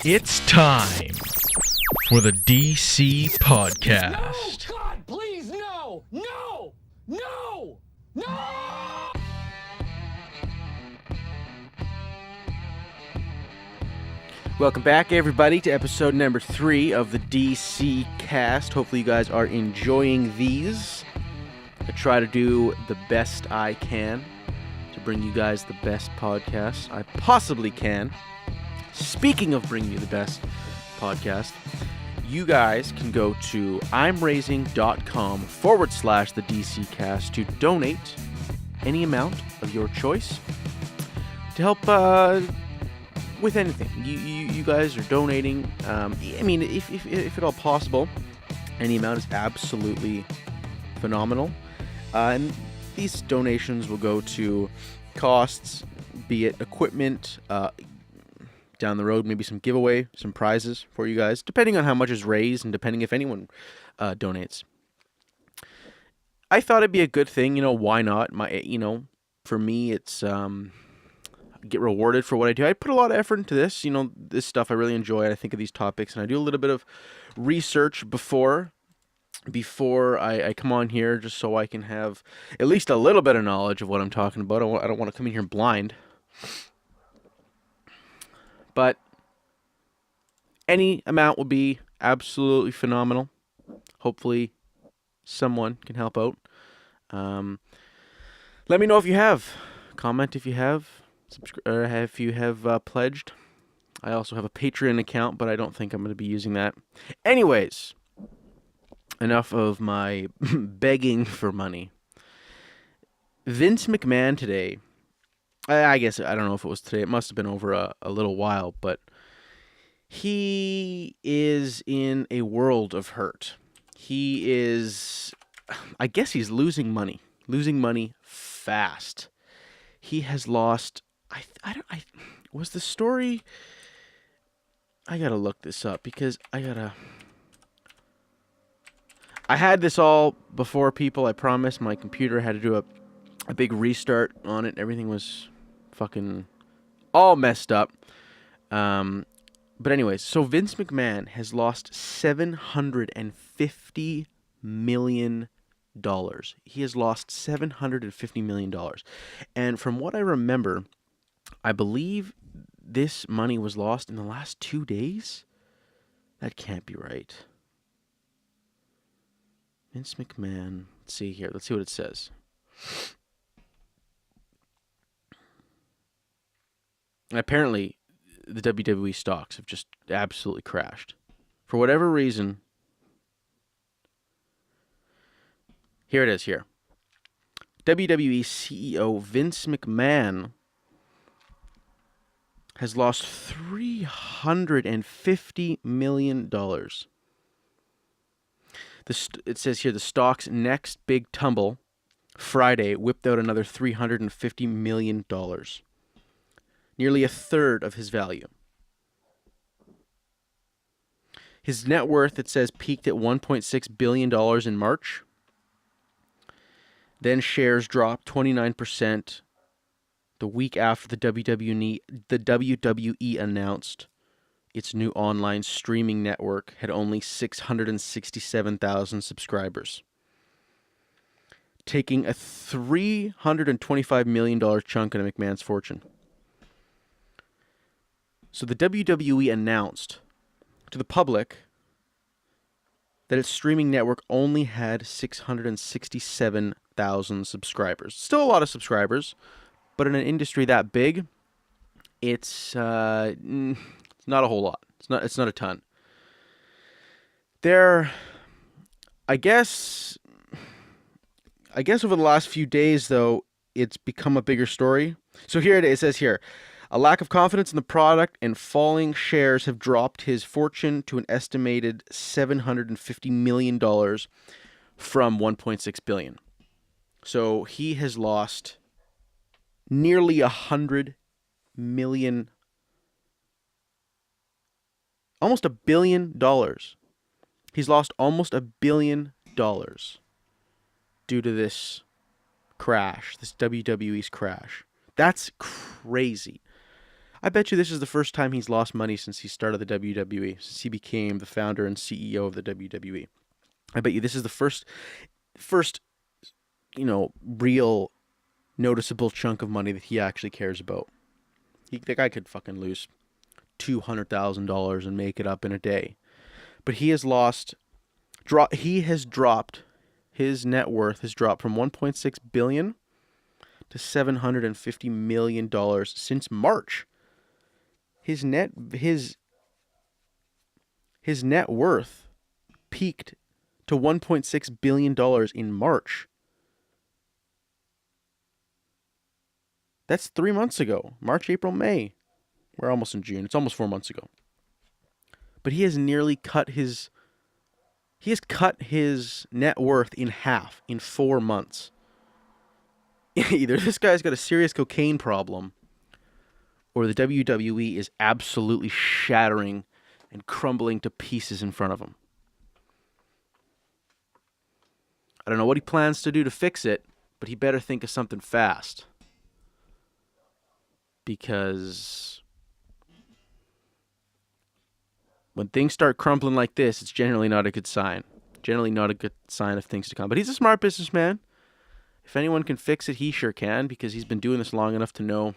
It's time for the DC Podcast. No, God, please, no! No! No! No! Welcome back, everybody, to episode number 3 of the DC Cast. Hopefully you guys are enjoying these. I try to do the best I can to bring you guys the best podcast I possibly can. Speaking of bringing you the best podcast, you guys can go to imraising.com/the DC Cast to donate any amount of your choice to help with anything. You guys are donating. I mean, if at all possible, any amount is absolutely phenomenal. And these donations will go to costs, be it equipment, down the road, maybe some giveaway, some prizes for you guys, depending on how much is raised and depending if anyone donates. I thought it'd be a good thing, why not? For me, it's get rewarded for what I do. I put a lot of effort into this, this stuff I really enjoy. I think of these topics, and I do a little bit of research before I come on here, just so I can have at least a little bit of knowledge of what I'm talking about. I don't want to come in here blind. But any amount would be absolutely phenomenal. Hopefully someone can help out. Let me know if you have. Comment if you have. Or if you have pledged. I also have a Patreon account, but I don't think I'm going to be using that. Anyways, enough of my begging for money. Vince McMahon today, I guess, I don't know if it was today. It must have been over a little while, but he is in a world of hurt. He is, I guess he's losing money fast. He has lost, was the story, I gotta look this up because I had this all before, people, I promise. My computer had to do a big restart on it. Everything was fucking all messed up. But anyways, so Vince McMahon has lost $750 million. He has lost $750 million. And from what I remember, I believe this money was lost in the last 2 days. That can't be right. Vince McMahon. Let's see here. Let's see what it says. Apparently, the WWE stocks have just absolutely crashed. For whatever reason. Here it is here. WWE CEO Vince McMahon has lost $350 million. It says here the stock's next big tumble Friday whipped out another $350 million. Nearly a third of his value. His net worth, it says, peaked at $1.6 billion in March. Then shares dropped 29% the week after the WWE announced its new online streaming network had only 667,000 subscribers, taking a $325 million chunk out of McMahon's fortune. So the WWE announced to the public that its streaming network only had 667,000 subscribers. Still a lot of subscribers, but in an industry that big, it's not a whole lot. It's not a ton. I guess over the last few days, though, it's become a bigger story. So here it is. It says here, a lack of confidence in the product and falling shares have dropped his fortune to an estimated $750 million from $1.6 billion. So he has lost nearly $100 million, almost $1 billion. He's lost almost $1 billion due to this crash, this WWE's crash. That's crazy. I bet you this is the first time he's lost money since he started the WWE, since he became the founder and CEO of the WWE. I bet you this is the first, real noticeable chunk of money that he actually cares about. The guy could fucking lose $200,000 and make it up in a day. But he has dropped, his net worth has dropped from $1.6 billion to $750 million since March. His net worth peaked to $1.6 billion in March. That's 3 months ago. March, April, May. We're almost in June. It's almost 4 months ago. But he has nearly cut his net worth in half in 4 months. Either this guy's got a serious cocaine problem, or the WWE is absolutely shattering and crumbling to pieces in front of him. I don't know what he plans to do to fix it, but he better think of something fast. Because when things start crumbling like this, it's generally not a good sign. Generally not a good sign of things to come. But he's a smart businessman. If anyone can fix it, he sure can, because he's been doing this long enough to know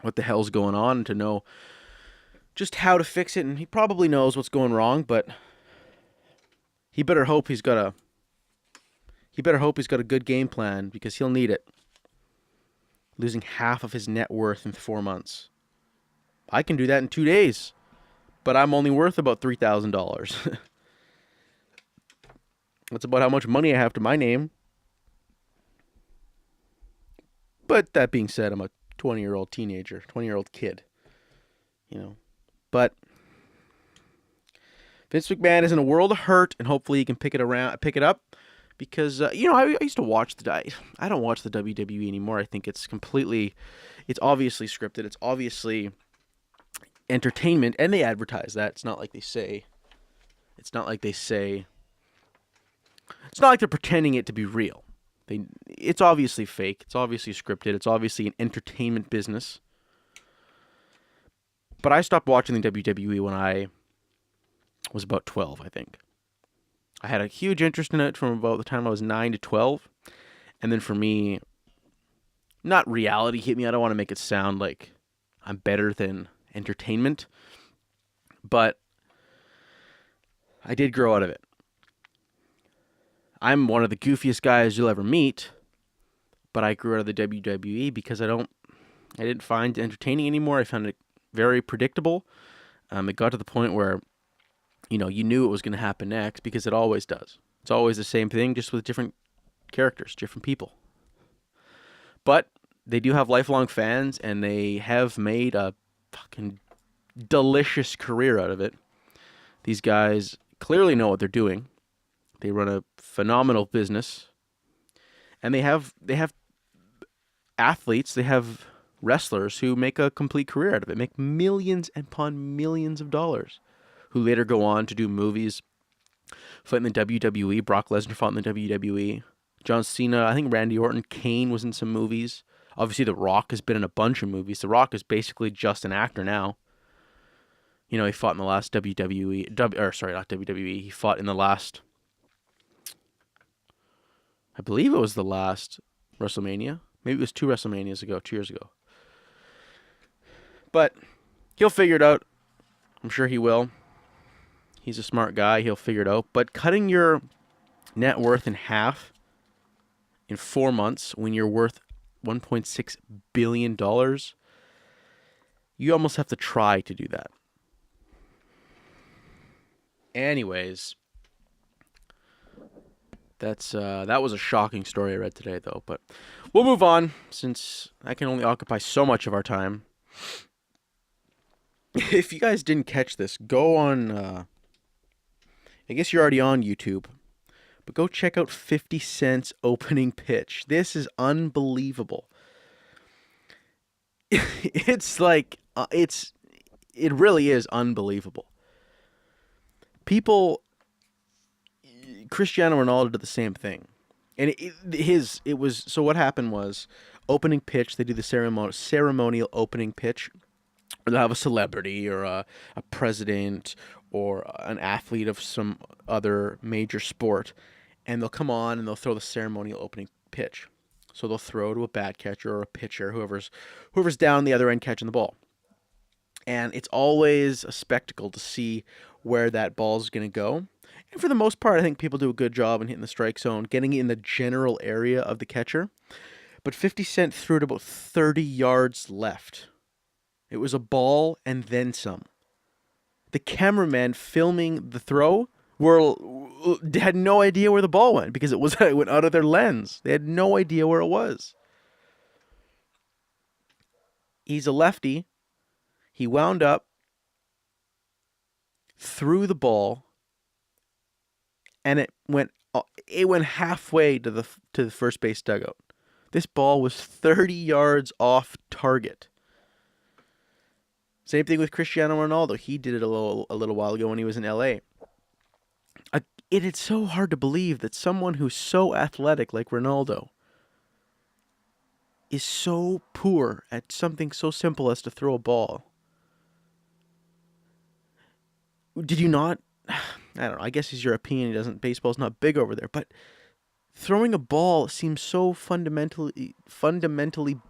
what the hell's going on and to know just how to fix it. And he probably knows what's going wrong, but he better hope he's got a good game plan, because he'll need it. Losing half of his net worth in 4 months. I can do that in 2 days, but I'm only worth about $3,000. That's about how much money I have to my name. But that being said, I'm a 20-year-old teenager, 20-year-old kid. But Vince McMahon is in a world of hurt, and hopefully he can pick it up. Because, I used to watch I don't watch the WWE anymore. I think it's obviously scripted. It's obviously entertainment, and they advertise that. It's not like they're pretending it to be real. It's obviously fake. It's obviously scripted. It's obviously an entertainment business. But I stopped watching the WWE when I was about 12, I think. I had a huge interest in it from about the time I was 9 to 12. And then for me, not reality hit me. I don't want to make it sound like I'm better than entertainment. But I did grow out of it. I'm one of the goofiest guys you'll ever meet. But I grew out of the WWE because I didn't find it entertaining anymore. I found it very predictable. It got to the point where you knew it was going to happen next, because it always does. It's always the same thing, just with different characters, different people. But they do have lifelong fans, and they have made a fucking delicious career out of it. These guys clearly know what they're doing. They run a phenomenal business. And they have athletes, they have wrestlers who make a complete career out of it, make millions upon millions of dollars, who later go on to do movies, fight in the WWE. Brock Lesnar fought in the WWE. John Cena, I think Randy Orton, Kane was in some movies. Obviously, The Rock has been in a bunch of movies. The Rock is basically just an actor now. He fought in the last not WWE. He fought in the last, I believe it was the last WrestleMania. Maybe it was 2 WrestleManias ago, 2 years ago. But he'll figure it out. I'm sure he will. He's a smart guy. He'll figure it out. But cutting your net worth in half in 4 months when you're worth $1.6 billion, you almost have to try to do that. Anyways, that was a shocking story I read today, though. But we'll move on, since I can only occupy so much of our time. If you guys didn't catch this, go on, I guess you're already on YouTube, but go check out 50 Cent's opening pitch. This is unbelievable. It's like, it really is unbelievable. Cristiano Ronaldo did the same thing. And so what happened was, opening pitch, they do the ceremonial opening pitch or they'll have a celebrity or a president or an athlete of some other major sport, and they'll come on and they'll throw the ceremonial opening pitch. So they'll throw to a bat catcher or a pitcher, whoever's down the other end catching the ball. And it's always a spectacle to see where that ball is going to go. And for the most part, I think people do a good job in hitting the strike zone, getting in the general area of the catcher. But 50 Cent threw it about 30 yards left. It was a ball and then some. The cameraman filming the throw had no idea where the ball went because it went out of their lens. They had no idea where it was. He's a lefty. He wound up, threw the ball, and it went halfway to the first base dugout. This ball was 30 yards off target. Same thing with Cristiano Ronaldo. He did it a little while ago when he was in LA. It's so hard to believe that someone who's so athletic like Ronaldo is so poor at something so simple as to throw a ball. Did you not? I don't know. I guess he's European. Baseball's not big over there, but throwing a ball seems so fundamentally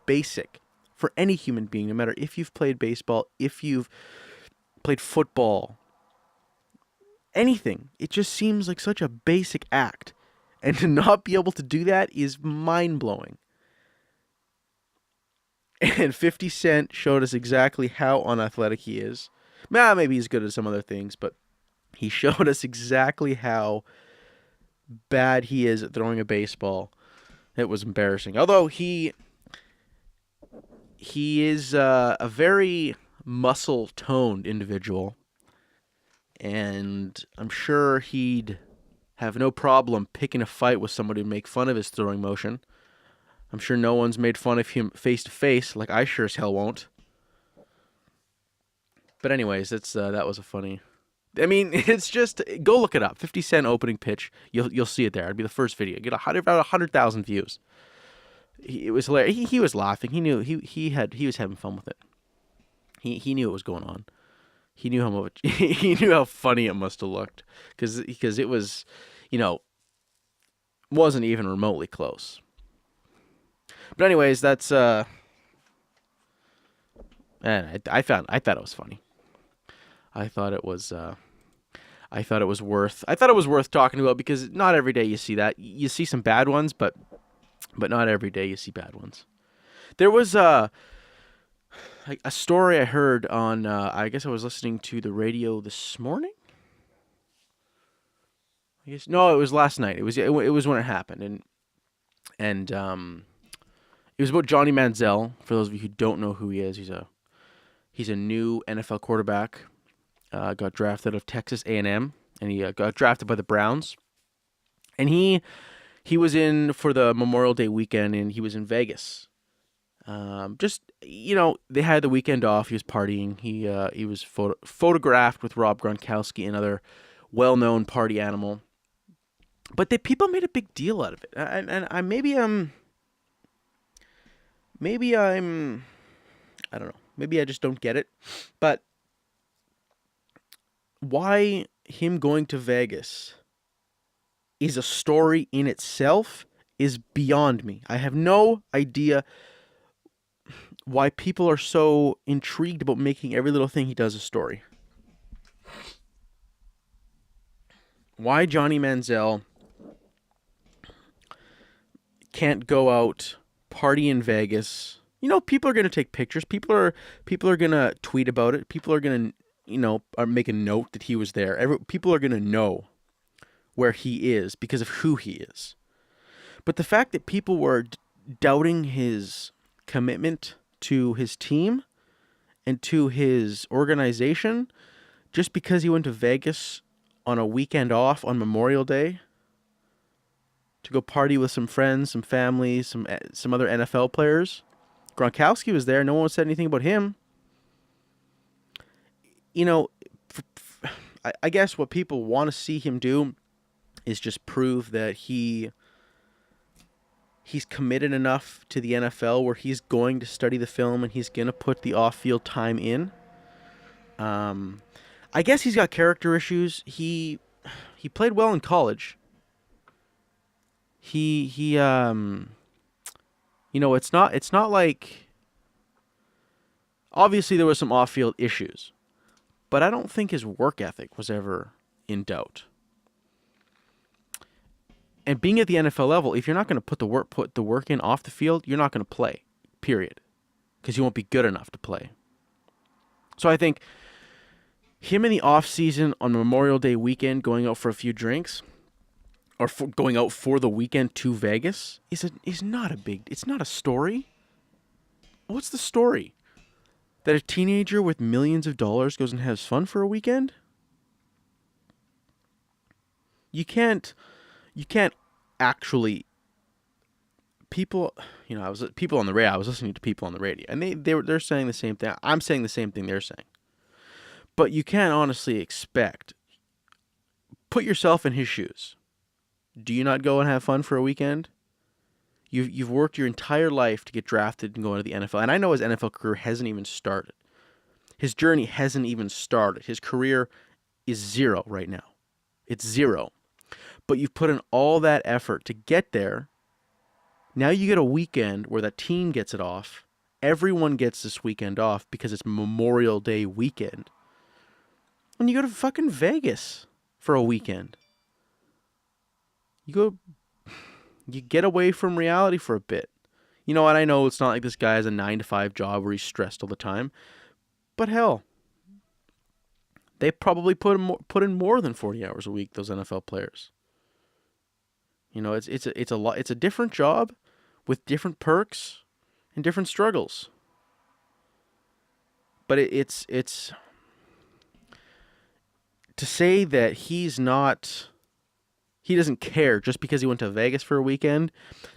basic for any human being, no matter if you've played baseball, if you've played football, anything. It just seems like such a basic act. And to not be able to do that is mind-blowing. And 50 Cent showed us exactly how unathletic he is. Maybe he's good at some other things, but he showed us exactly how bad he is at throwing a baseball. It was embarrassing. Although he is a very muscle-toned individual, and I'm sure he'd have no problem picking a fight with somebody to make fun of his throwing motion. I'm sure no one's made fun of him face-to-face, like I sure as hell won't. But anyways, that was a funny... I mean, it's just... Go look it up. 50 Cent opening pitch. You'll see it there. It'd be the first video. Get about 100,000 views. It was hilarious. He was laughing. He knew he was having fun with it. He knew what was going on. He knew how funny it must have looked because it was, wasn't even remotely close. But anyways, that's I thought it was funny. I thought it was worth talking about because not every day you see that. You see some bad ones, but not every day you see bad ones. There was a story I heard on, I guess I was listening to the radio this morning. No, it was last night. It was when it happened, and it was about Johnny Manziel. For those of you who don't know who he is, he's a new NFL quarterback. Got drafted out of Texas A&M, and he got drafted by the Browns. And he was in for the Memorial Day weekend, and he was in Vegas. They had the weekend off. He was partying. He was photographed with Rob Gronkowski, another well-known party animal. But people made a big deal out of it, and maybe I'm I don't know. Maybe I just don't get it. But why him going to Vegas is a story in itself is beyond me. I have no idea why people are so intrigued about making every little thing he does a story. Why Johnny Manziel can't go out, party in Vegas. People are going to take pictures. People are going to tweet about it. People are going to, make a note that he was there. People are going to know where he is because of who he is. But the fact that people were doubting his commitment to his team and to his organization just because he went to Vegas on a weekend off on Memorial Day to go party with some friends, some family, some other NFL players. Gronkowski was there. No one said anything about him. I guess what people want to see him do is just prove that he he's committed enough to the NFL where he's going to study the film and he's going to put the off-field time in. I guess he's got character issues. He played well in college. You know, it's not like, obviously there was some off-field issues, but I don't think his work ethic was ever in doubt. And being at the NFL level, if you're not going to put the work in off the field, you're not going to play, period, because you won't be good enough to play. So I think him in the off season on Memorial Day weekend, going out for a few drinks, or going out for the weekend to Vegas, is not a big. It's not a story. What's the story? That a teenager with millions of dollars goes and has fun for a weekend? You can't actually. People, you know, people on the radio. I was listening to people on the radio, and they're saying the same thing. I'm saying the same thing they're saying. But you can't honestly expect. Put yourself in his shoes. Do you not go and have fun for a weekend? You've worked your entire life to get drafted and go into the NFL. And I know his NFL career hasn't even started. His journey hasn't even started. His career is 0 right now. It's 0. But you've put in all that effort to get there. Now you get a weekend where that team gets it off. Everyone gets this weekend off because it's Memorial Day weekend. And you go to fucking Vegas for a weekend. You get away from reality for a bit. You know what? I know it's not like this guy has a 9-to-5 job where he's stressed all the time. But hell, they probably put in more than 40 hours a week, those NFL players. You know, it's a lot. It's a different job with different perks and different struggles. But it's to say that he doesn't care just because he went to Vegas for a weekend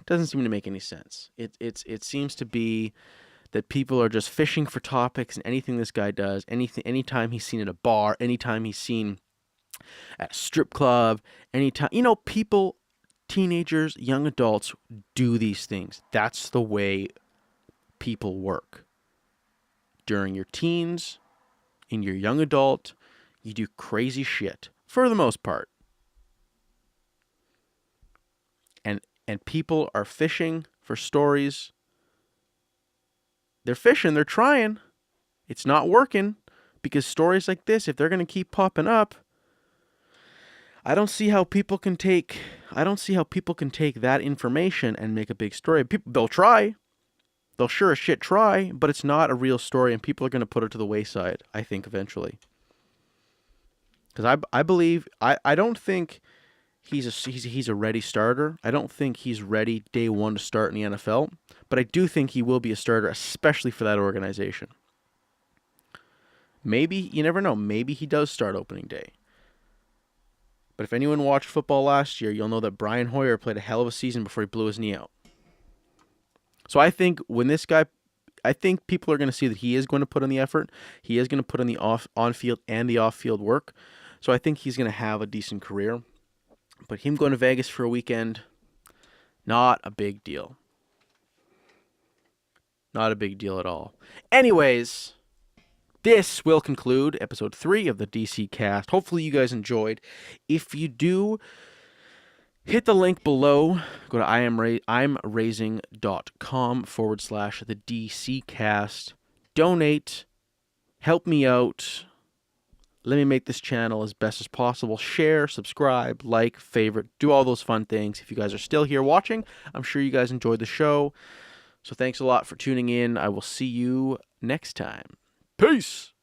doesn't seem to make any sense. It seems to be that people are just fishing for topics, and anything this guy does, anytime he's seen at a bar, anytime he's seen at a strip club, anytime, you know, people, teenagers, young adults do these things. That's the way people work. During your teens, in your young adult, you do crazy shit for the most part. And people are fishing for stories. They're fishing, they're trying. It's not working because stories like this, if they're going to keep popping up, I don't see how people can take that information and make a big story. They'll try. They'll sure as shit try, but it's not a real story, and people are going to put it to the wayside, I think, eventually. Because I believe, I don't think he's a ready starter. I don't think he's ready day one to start in the NFL, but I do think he will be a starter, especially for that organization. Maybe, you never know, maybe he does start opening day. But if anyone watched football last year, you'll know that Brian Hoyer played a hell of a season before he blew his knee out. So I think I think people are going to see that he is going to put in the effort. He is going to put in the on-field and the off-field work. So I think he's going to have a decent career. But him going to Vegas for a weekend, not a big deal. Not a big deal at all. Anyways, this will conclude episode 3 of the DC Cast. Hopefully you guys enjoyed. If you do, hit the link below. Go to imraising.com/the DC Cast. Donate. Help me out. Let me make this channel as best as possible. Share, subscribe, like, favorite. Do all those fun things. If you guys are still here watching, I'm sure you guys enjoyed the show. So thanks a lot for tuning in. I will see you next time. Peace.